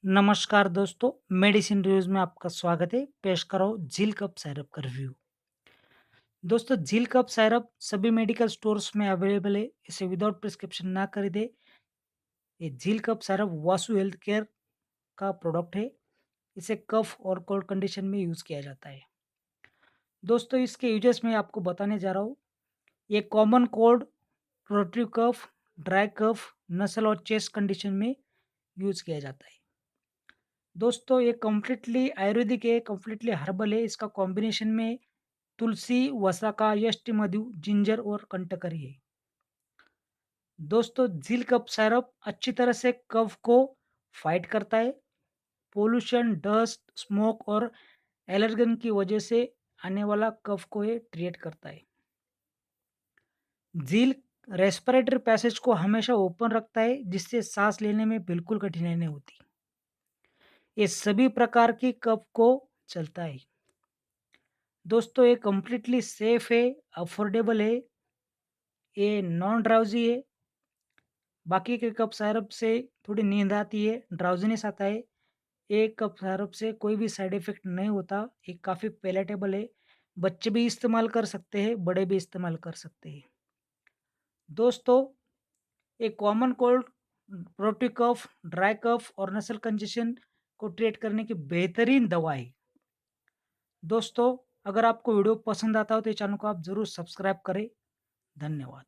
नमस्कार दोस्तों, medicine reviews में आपका स्वागत है। पेश कर रहा हूँ झील कप सिरप का रिव्यू। दोस्तों, झील कप सिरप सभी मेडिकल स्टोर्स में अवेलेबल है। इसे विदाउट प्रिस्क्रिप्शन ना खरीदें। ये झील cup syrup Vasu health care का प्रोडक्ट है। इसे कफ और कोल्ड कंडीशन में यूज़ किया जाता है। दोस्तों, इसके यूजेस मैं आपको बताने जा रहा हूँ। ये कॉमन कोल्ड, प्रोट्रू कफ, ड्राई कफ, नसल और चेस्ट कंडीशन में यूज़ किया जाता है। दोस्तों, ये कंप्लीटली आयुर्वेदिक है, कंप्लीटली हर्बल है। इसका कॉम्बिनेशन में तुलसी, वसाका, यष्टमधु, जिंजर और कंटकरी है। दोस्तों, झील कप सिरप अच्छी तरह से कफ को फाइट करता है। पोल्यूशन, डस्ट, स्मोक और एलर्जन की वजह से आने वाला कफ को ये ट्रीट करता है। झील रेस्पिरेटरी पैसेज को हमेशा ओपन रखता है, जिससे सांस लेने में बिल्कुल कठिनाई नहीं होती। ये सभी प्रकार की कफ को चलता है। दोस्तों, ये कंप्लीटली सेफ है, अफोर्डेबल है, ये नॉन ड्राउजी है। बाकी के कप सिरप से थोड़ी नींद आती है, ड्राउज़ीनेस आता है। एक कप सिरप से कोई भी साइड इफ़ेक्ट नहीं होता। ये काफ़ी पैलेटेबल है। बच्चे भी इस्तेमाल कर सकते हैं, बड़े भी इस्तेमाल कर सकते हैं। दोस्तों, एक कॉमन कोल्ड, प्रोट्रू कफ, ड्राई कफ और नसल कंजेशन को ट्रीट करने की बेहतरीन दवा है। दोस्तों, अगर आपको वीडियो पसंद आता हो तो ये चैनल को आप ज़रूर सब्सक्राइब करें। धन्यवाद।